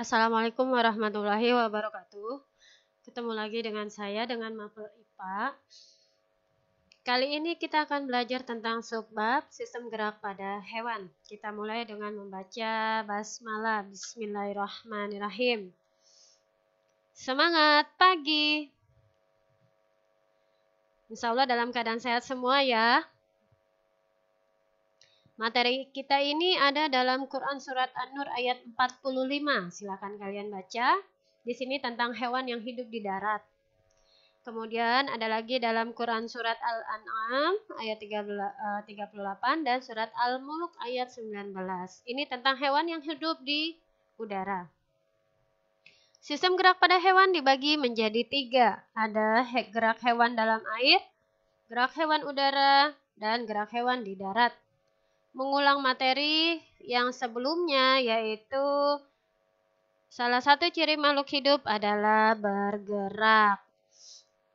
Assalamualaikum warahmatullahi wabarakatuh. Ketemu lagi dengan saya dengan Mapel IPA. Kali ini kita akan belajar tentang subbab sistem gerak pada hewan. Kita mulai dengan membaca basmalah. Bismillahirrahmanirrahim. Semangat pagi. Insya Allah dalam keadaan sehat semua ya. Materi kita ini ada dalam Quran Surat An-Nur ayat 45. Silakan kalian baca. Di sini tentang hewan yang hidup di darat. Kemudian ada lagi dalam Quran Surat Al-An'am ayat 38 dan Surat Al-Mulk ayat 19. Ini tentang hewan yang hidup di udara. Sistem gerak pada hewan dibagi menjadi 3. Ada gerak hewan dalam air, gerak hewan udara, dan gerak hewan di darat. Mengulang materi yang sebelumnya, yaitu salah satu ciri makhluk hidup adalah bergerak.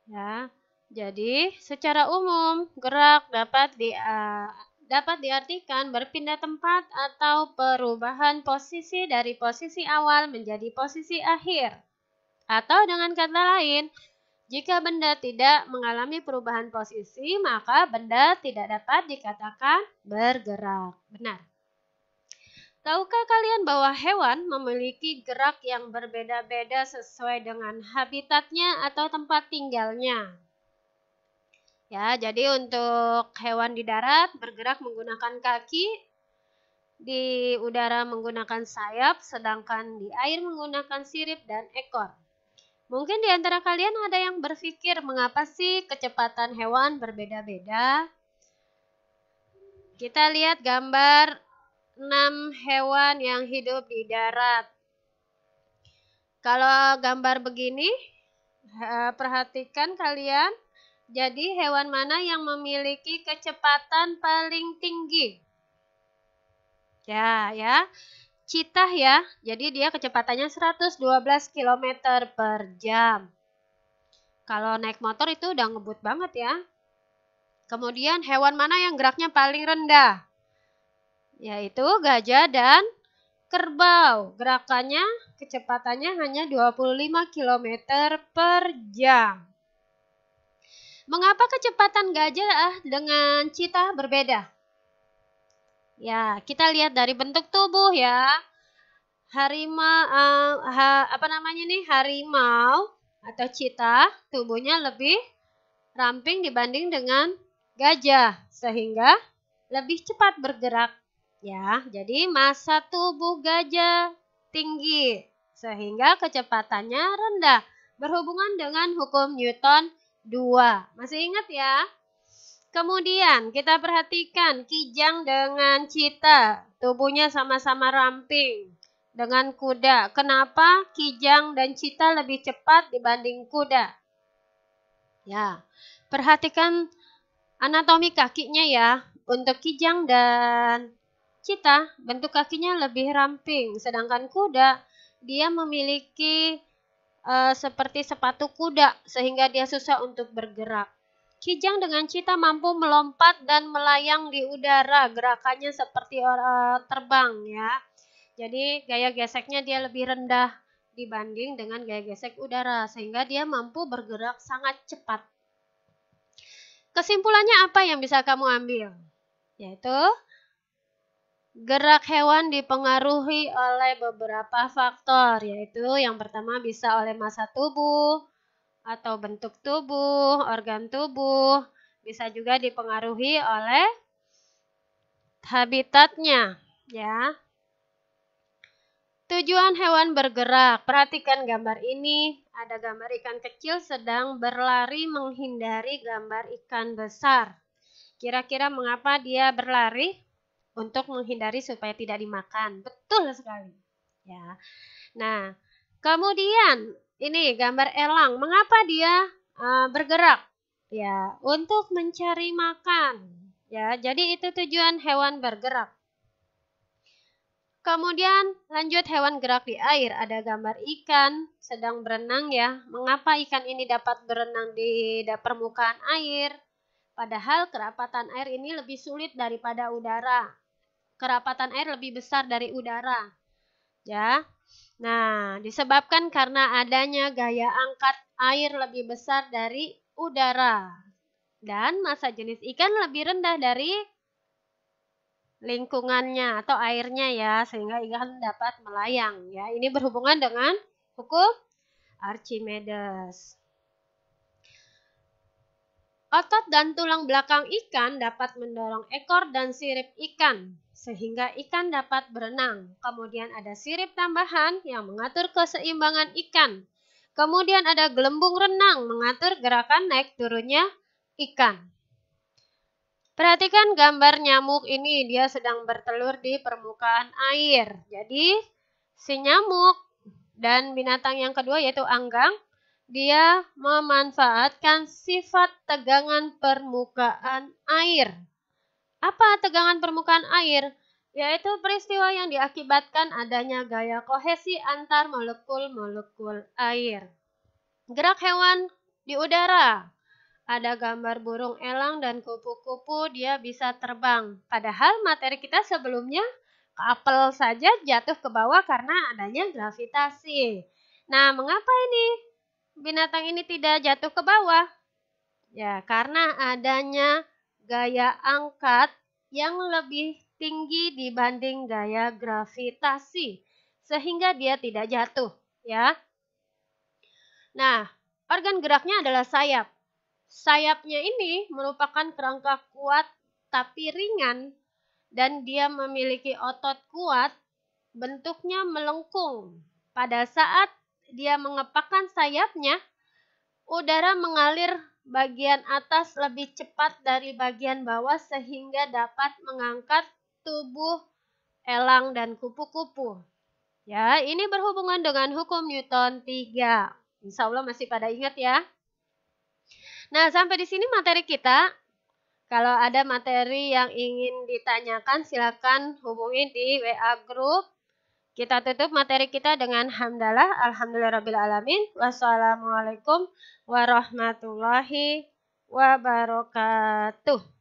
Ya, jadi secara umum gerak dapat diartikan berpindah tempat atau perubahan posisi dari posisi awal menjadi posisi akhir. Atau dengan kata lain, jika benda tidak mengalami perubahan posisi, maka benda tidak dapat dikatakan bergerak. Benar. Tahukah kalian bahwa hewan memiliki gerak yang berbeda-beda sesuai dengan habitatnya atau tempat tinggalnya? Ya, jadi untuk hewan di darat bergerak menggunakan kaki, di udara menggunakan sayap, sedangkan di air menggunakan sirip dan ekor. Mungkin di antara kalian ada yang berpikir mengapa sih kecepatan hewan berbeda-beda? Kita lihat gambar 6 hewan yang hidup di darat. Kalau gambar begini, perhatikan kalian. Jadi hewan mana yang memiliki kecepatan paling tinggi? Ya. Cheetah ya, jadi dia kecepatannya 112 km per jam. Kalau naik motor itu udah ngebut banget ya. Kemudian hewan mana yang geraknya paling rendah? Yaitu gajah dan kerbau. Gerakannya, kecepatannya hanya 25 km per jam. Mengapa kecepatan gajah dengan cheetah berbeda? Ya, kita lihat dari bentuk tubuh ya. Harimau atau cheetah tubuhnya lebih ramping dibanding dengan gajah sehingga lebih cepat bergerak ya. Jadi massa tubuh gajah tinggi sehingga kecepatannya rendah berhubungan dengan hukum Newton 2. Masih ingat ya? Kemudian kita perhatikan kijang dengan cheetah, tubuhnya sama-sama ramping dengan kuda. Kenapa kijang dan cheetah lebih cepat dibanding kuda? Ya, perhatikan anatomi kakinya ya. Untuk kijang dan cheetah, bentuk kakinya lebih ramping, sedangkan kuda dia memiliki seperti sepatu kuda sehingga dia susah untuk bergerak. Kijang dengan cheetah mampu melompat dan melayang di udara, gerakannya seperti terbang ya. Jadi gaya geseknya dia lebih rendah dibanding dengan gaya gesek udara, sehingga dia mampu bergerak sangat cepat. Kesimpulannya apa yang bisa kamu ambil? Yaitu gerak hewan dipengaruhi oleh beberapa faktor, yaitu yang pertama bisa oleh massa tubuh, atau bentuk tubuh, organ tubuh, bisa juga dipengaruhi oleh habitatnya, ya. Tujuan hewan bergerak, perhatikan gambar ini, ada gambar ikan kecil sedang berlari menghindari gambar ikan besar. Kira-kira mengapa dia berlari? Untuk menghindari supaya tidak dimakan, betul sekali. Ya. Nah, kemudian ini gambar elang, mengapa dia bergerak? Ya, untuk mencari makan. Ya, jadi itu tujuan hewan bergerak. Kemudian lanjut hewan gerak di air, ada gambar ikan sedang berenang ya. Mengapa ikan ini dapat berenang di permukaan air? Padahal kerapatan air ini lebih sulit daripada udara. Kerapatan air lebih besar dari udara. Ya. Nah, disebabkan karena adanya gaya angkat air lebih besar dari udara. Dan massa jenis ikan lebih rendah dari lingkungannya atau airnya ya, sehingga ikan dapat melayang ya. Ini berhubungan dengan hukum Archimedes. Otot dan tulang belakang ikan dapat mendorong ekor dan sirip ikan sehingga ikan dapat berenang. Kemudian ada sirip tambahan yang mengatur keseimbangan ikan. Kemudian ada gelembung renang mengatur gerakan naik turunnya ikan. Perhatikan gambar nyamuk ini, dia sedang bertelur di permukaan air. Jadi si nyamuk dan binatang yang kedua yaitu anggang, dia memanfaatkan sifat tegangan permukaan air. Apa tegangan permukaan air? Yaitu peristiwa yang diakibatkan adanya gaya kohesi antar molekul-molekul air. Gerak hewan di udara. Ada gambar burung elang dan kupu-kupu, dia bisa terbang. Padahal materi kita sebelumnya apel saja jatuh ke bawah karena adanya gravitasi. Nah, mengapa ini binatang ini tidak jatuh ke bawah? Ya, karena adanya gaya angkat yang lebih tinggi dibanding gaya gravitasi, sehingga dia tidak jatuh, ya. Nah, organ geraknya adalah sayap. Sayapnya ini merupakan kerangka kuat tapi ringan dan dia memiliki otot kuat, bentuknya melengkung. Pada saat dia mengepakkan sayapnya, udara mengalir bagian atas lebih cepat dari bagian bawah sehingga dapat mengangkat tubuh elang dan kupu-kupu. Ya, ini berhubungan dengan hukum Newton 3. Insya Allah masih pada ingat ya. Nah, sampai di sini materi kita. Kalau ada materi yang ingin ditanyakan, silakan hubungi di WA Group. Kita tutup materi kita dengan hamdalah, alhamdulillahirrabbilalamin. Wassalamualaikum warahmatullahi wabarakatuh.